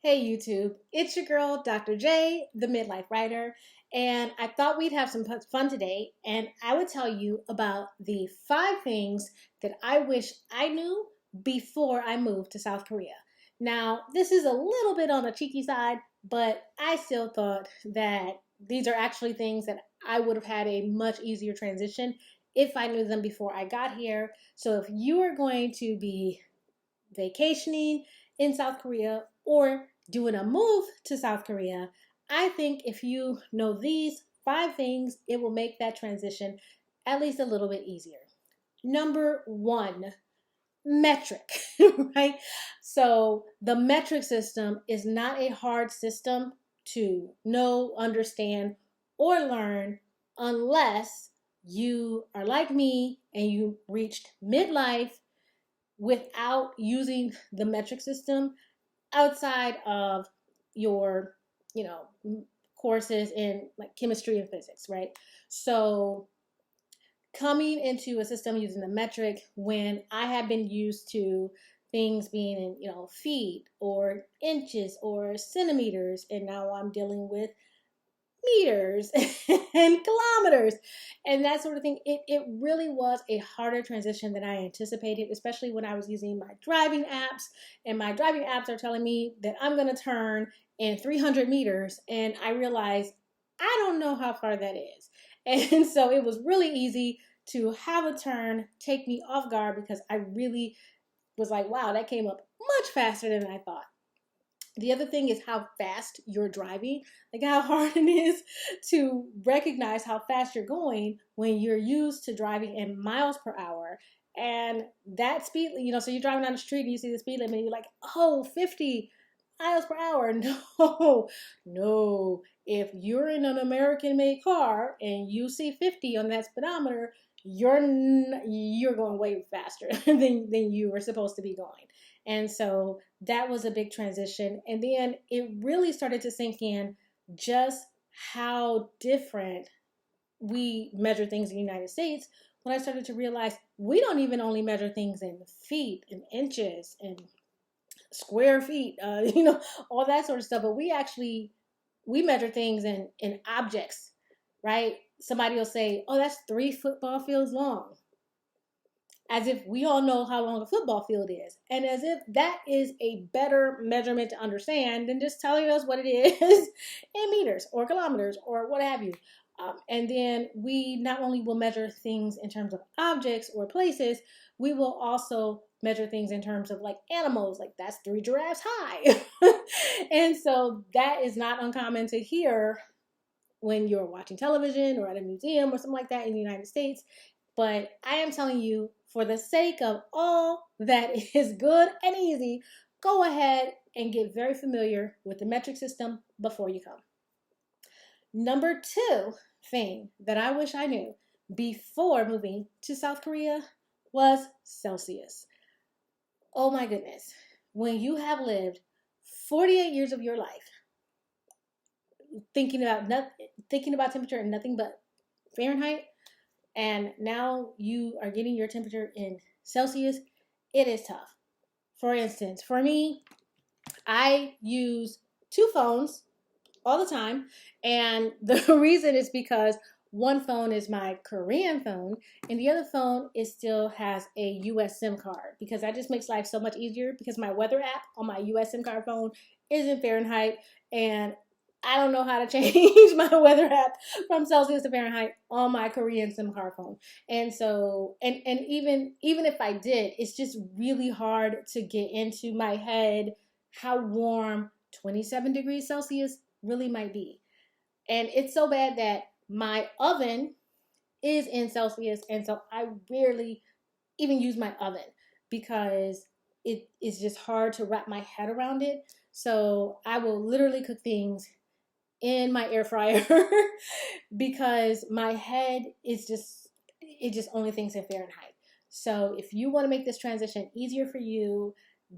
Hey YouTube, it's your girl, Dr. J, the Midlife Writer, and I thought we'd have some fun today, and I would tell you about the 5 things that I wish I knew before I moved to South Korea. Now, this is a little bit on the cheeky side, but I still thought that these are actually things that I would have had a much easier transition if I knew them before I got here. So if you are going to be vacationing in South Korea or doing a move to South Korea, I think if you know these 5 things, it will make that transition at least a little bit easier. Number one, metric, right? So the metric system is not a hard system to know, understand, or learn unless you are like me and you reached midlife without using the metric system outside of your, you know, courses in like chemistry and physics, right? So coming into a system using the metric when I have been used to things being in, feet or inches or centimeters, and now I'm dealing with meters and kilometers and that sort of thing. It really was a harder transition than I anticipated, especially when I was using my driving apps, and my driving apps are telling me that I'm going to turn in 300 meters, and I realized I don't know how far that is. And so it was really easy to have a turn take me off guard because I really was like, wow, that came up much faster than I thought. The other thing is how fast you're driving, like how hard it is to recognize how fast you're going when you're used to driving in miles per hour. And that speed, so you're driving down the street and you see the speed limit and you're like, oh, 50 miles per hour. No, no. If you're in an American made car and you see 50 on that speedometer, you're going way faster than you were supposed to be going. And so that was a big transition. And then it really started to sink in just how different we measure things in the United States when I started to realize we don't even only measure things in feet and inches and square feet, all that sort of stuff, but we measure things in objects, right? Somebody will say, oh, that's 3 football fields long, as if we all know how long a football field is, and as if that is a better measurement to understand than just telling us what it is in meters or kilometers or what have you. And then we not only will measure things in terms of objects or places, we will also measure things in terms of like animals, like that's 3 giraffes high. And so that is not uncommon to hear when you're watching television or at a museum or something like that in the United States. But I am telling you, for the sake of all that is good and easy, go ahead and get very familiar with the metric system before you come. Number 2 thing that I wish I knew before moving to South Korea was Celsius. Oh my goodness. When you have lived 48 years of your life thinking about temperature and nothing but Fahrenheit, and now you are getting your temperature in Celsius, it is tough. For instance, for me, I use 2 phones all the time, and the reason is because one phone is my Korean phone, and the other phone still has a US SIM card, because that just makes life so much easier, because my weather app on my US SIM card phone is in Fahrenheit, and I don't know how to change my weather app from Celsius to Fahrenheit on my Korean SIM card phone. And so, and even if I did, it's just really hard to get into my head how warm 27 degrees Celsius really might be. And it's so bad that my oven is in Celsius, and so I rarely even use my oven because it is just hard to wrap my head around it. So I will literally cook things in my air fryer because my head is it just only thinks in Fahrenheit. So if you want to make this transition easier for you,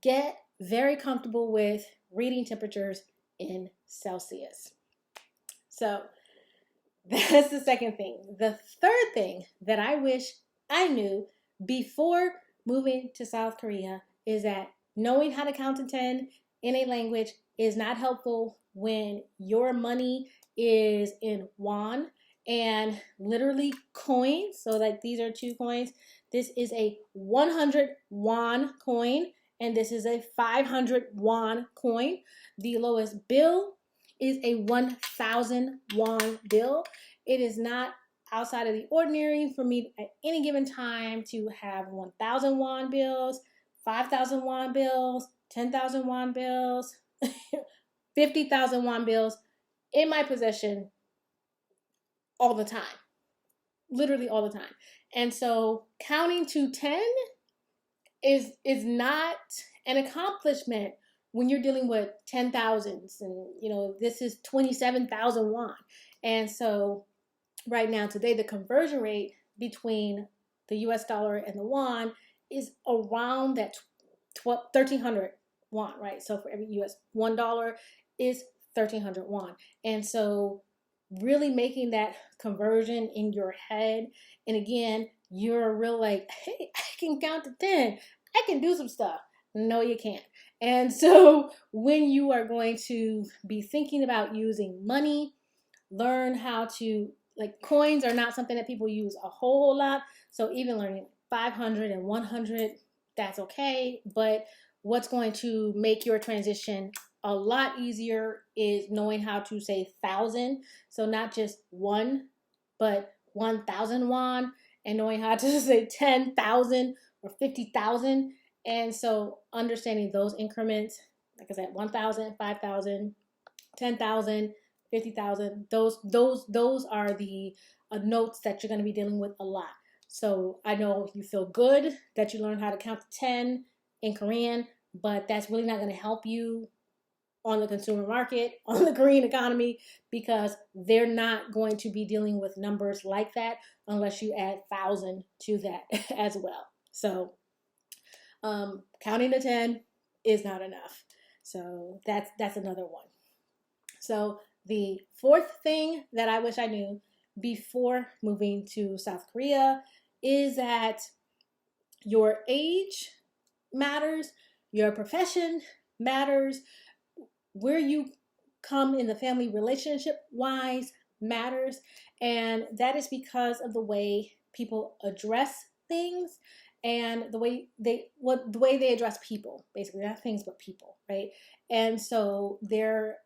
get very comfortable with reading temperatures in Celsius. So that's the second thing. The third thing that I wish I knew before moving to South Korea is that knowing how to count to 10 in a language is not helpful when your money is in won and literally coins. So like these are two coins. This is a 100 won coin and this is a 500 won coin. The lowest bill is a 1,000 won bill. It is not outside of the ordinary for me at any given time to have 1,000 won bills, 5,000 won bills, 10,000 won bills, 50,000 won bills in my possession all the time, literally all the time. And so counting to 10 is not an accomplishment when you're dealing with 10,000s and this is 27,000 won. And so right now today the conversion rate between the US dollar and the won is around that 1,300 won, right? So for every US $1 is 1,300 won. And so really making that conversion in your head, and again, you're real like, hey, I can count to 10. I can do some stuff. No, you can't. And so when you are going to be thinking about using money, learn how to, like, coins are not something that people use a whole lot. So even learning 500 and 100, that's okay. But what's going to make your transition a lot easier is knowing how to say 1,000. So not just one, but 1,000 won, and knowing how to say 10,000 or 50,000. And so understanding those increments, like I said, 1,000, 5,000, 10,000, 50,000, those are the notes that you're going to be dealing with a lot. So I know you feel good that you learned how to count to 10 in Korean, but that's really not going to help you on the consumer market, on the Korean economy, because they're not going to be dealing with numbers like that unless you add 1,000 to that as well. So counting to 10 is not enough. So that's another one. So the fourth thing that I wish I knew before moving to South Korea is that your age matters, your profession matters, where you come in the family relationship wise matters. And that is because of the way people address things and the way they address people, basically, not things but people, right? And so there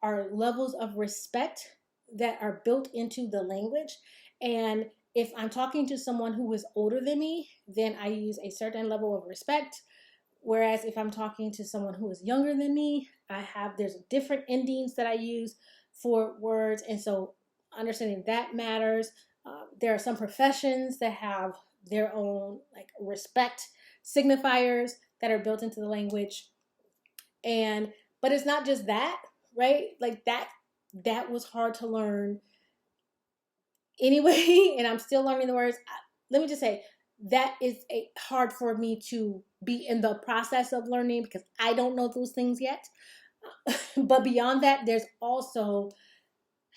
are levels of respect that are built into the language. And if I'm talking to someone who is older than me, then I use a certain level of respect. Whereas if I'm talking to someone who is younger than me, there's different endings that I use for words. And so understanding that matters. There are some professions that have their own like respect signifiers that are built into the language. But it's not just that, right? Like that was hard to learn anyway, and I'm still learning the words. Let me just say, that is hard for me to be in the process of learning because I don't know those things yet. But beyond that, there's also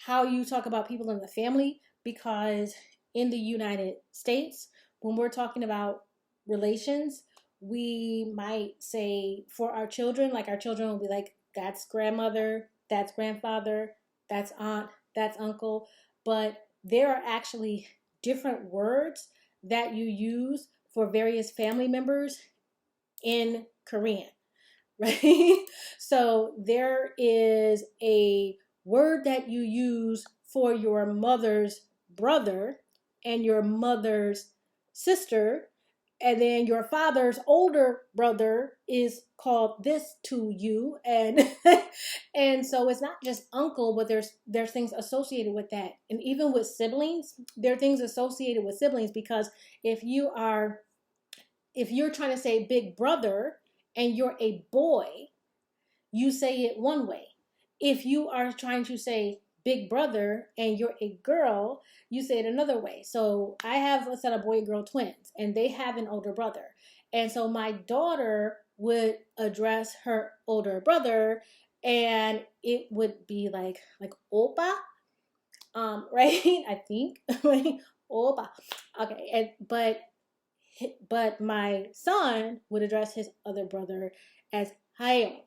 how you talk about people in the family, because in the United States, when we're talking about relations, we might say for our children, like our children will be like, that's grandmother, that's grandfather, that's aunt, that's uncle. But there are actually different words that you use for various family members in Korean, right? So there is a word that you use for your mother's brother and your mother's sister, and then your father's older brother is called this to you, and and so it's not just uncle, but there's things associated with that. And even with siblings, there are things associated with siblings, because if you're trying to say big brother and you're a boy, you say it one way. If you are trying to say big brother and you're a girl, you say it another way. So I have a set of boy and girl twins, and they have an older brother. And so my daughter would address her older brother, and it would be like oppa, right? I think like oppa. Okay, but my son would address his other brother as Hyung.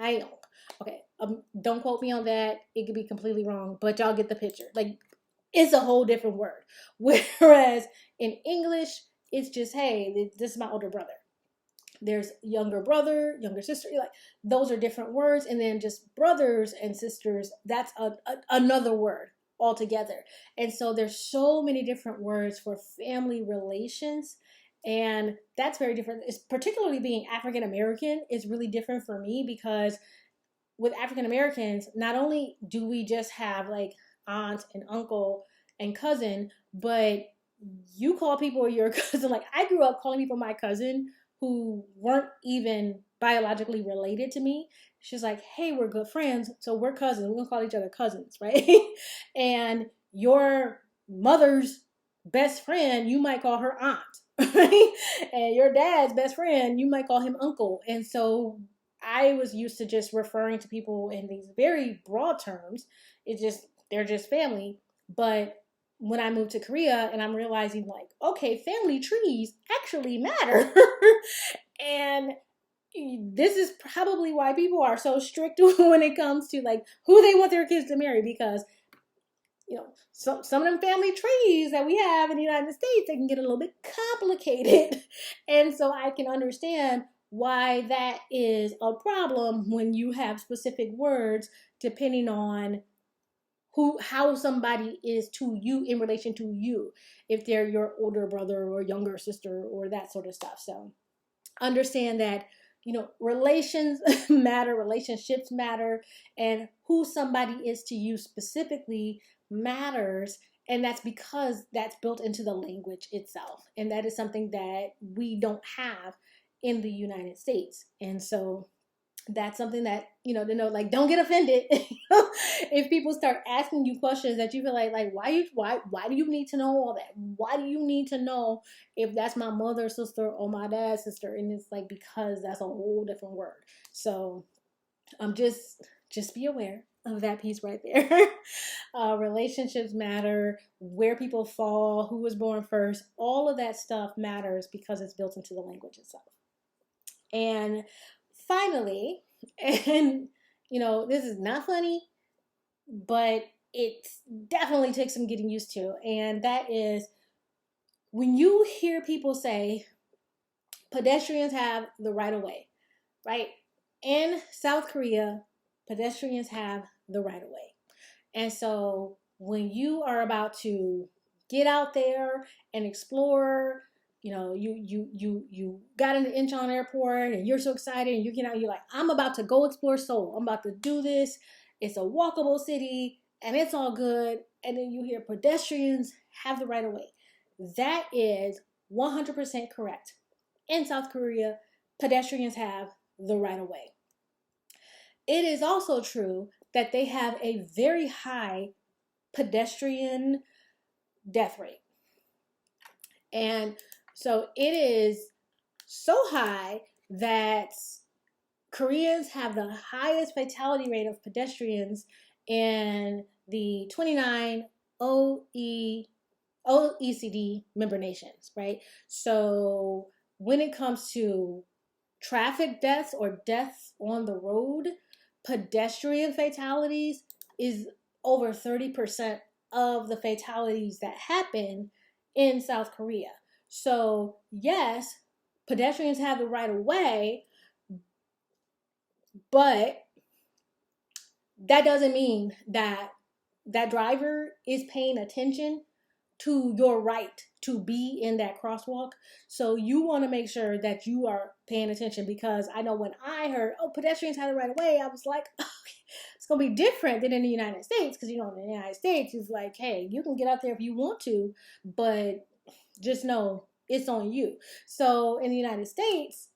Okay, Don't quote me on that. It could be completely wrong, but y'all get the picture. Like, it's a whole different word. Whereas in English, it's just, hey, this is my older brother. There's younger brother, younger sister. Like, those are different words. And then just brothers and sisters, that's another word altogether. And so there's so many different words for family relations. And that's very different. It's particularly being African American is really different for me because with African Americans, not only do we just have like aunt and uncle and cousin, but you call people your cousin. Like, I grew up calling people my cousin who weren't even biologically related to me. She's like, hey, we're good friends, so we're cousins. We're gonna call each other cousins, right? And your mother's best friend, you might call her aunt, right? And your dad's best friend, you might call him uncle. And so I was used to just referring to people in these very broad terms. It's just, they're just family. But when I moved to Korea and I'm realizing, like, okay, family trees actually matter. And this is probably why people are so strict when it comes to like who they want their kids to marry, because some of them family trees that we have in the United States, they can get a little bit complicated. And so I can understand why that is a problem when you have specific words depending on how somebody is to you in relation to you, if they're your older brother or younger sister or that sort of stuff. So understand that relations matter, relationships matter, and who somebody is to you specifically matters. And that's because that's built into the language itself, and that is something that we don't have in the United States. And so that's something that to know, like, don't get offended if people start asking you questions that you feel like why do you need to know all that? Why do you need to know if that's my mother's sister or my dad's sister? And it's like, because that's a whole different word. So just be aware of that piece right there. Relationships matter, where people fall, who was born first, all of that stuff matters because it's built into the language itself. And finally, and this is not funny, but it definitely takes some getting used to, and that is when you hear people say pedestrians have the right of way, right? In South Korea, pedestrians have the right of way. And so when you are about to get out there and explore, you got in the Incheon airport and you're so excited and you get out, you're like, I'm about to go explore Seoul. I'm about to do this. It's a walkable city and it's all good. And then you hear pedestrians have the right of way. That is 100% correct. In South Korea, pedestrians have the right of way. It is also true that they have a very high pedestrian death rate. And so it is so high that Koreans have the highest fatality rate of pedestrians in the 29 OECD member nations, right? So when it comes to traffic deaths or deaths on the road, pedestrian fatalities is over 30% of the fatalities that happen in South Korea. So yes, pedestrians have the right of way, but that doesn't mean that that driver is paying attention to your right to be in that crosswalk. So you want to make sure that you are paying attention, because I know when I heard, pedestrians have the right of way, I was like, okay, it's going to be different than in the United States, because, in the United States, it's like, hey, you can get out there if you want to, but just know it's on you. So in the United States,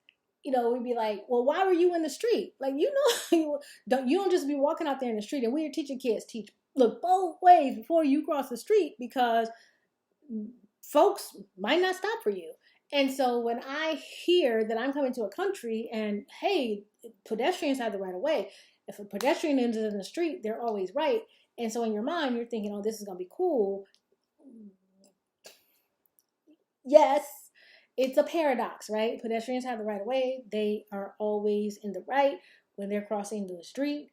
we'd be like, well, why were you in the street? Like, you don't just be walking out there in the street. And we are teaching kids, look both ways before you cross the street, because folks might not stop for you. And so when I hear that I'm coming to a country and, hey, pedestrians have the right of way, if a pedestrian is in the street, they're always right. And so in your mind, you're thinking, this is going to be cool. Yes, it's a paradox, right? Pedestrians have the right of way. They are always in the right when they're crossing the street.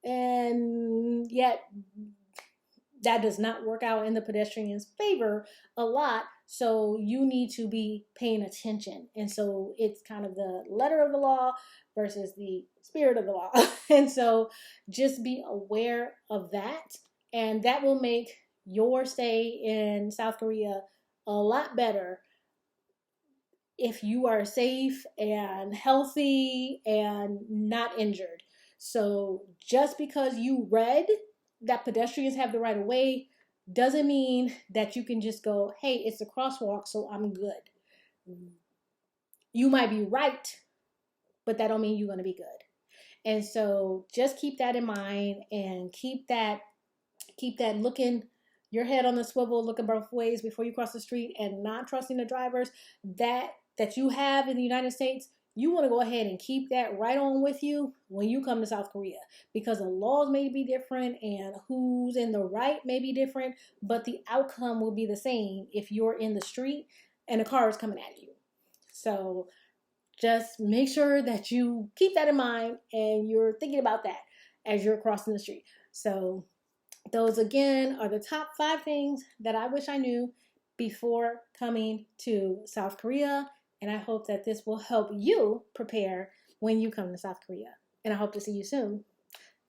And yet that does not work out in the pedestrian's favor a lot. So you need to be paying attention. And so it's kind of the letter of the law versus the spirit of the law. And so just be aware of that. And that will make your stay in South Korea a lot better if you are safe and healthy and not injured. So just because you read that pedestrians have the right of way doesn't mean that you can just go, hey, it's a crosswalk, so I'm good. You might be right, but that don't mean you're going to be good. And so just keep that in mind and keep that looking your head on the swivel, looking both ways before you cross the street and not trusting the drivers that you have in the United States. You want to go ahead and keep that right on with you when you come to South Korea, because the laws may be different and who's in the right may be different, but the outcome will be the same if you're in the street and a car is coming at you. So just make sure that you keep that in mind and you're thinking about that as you're crossing the street. So those again are the top 5 things that I wish I knew before coming to South Korea. And I hope that this will help you prepare when you come to South Korea. And I hope to see you soon.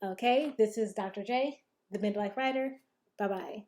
Okay, this is Dr. J, the Midlife Writer. Bye bye.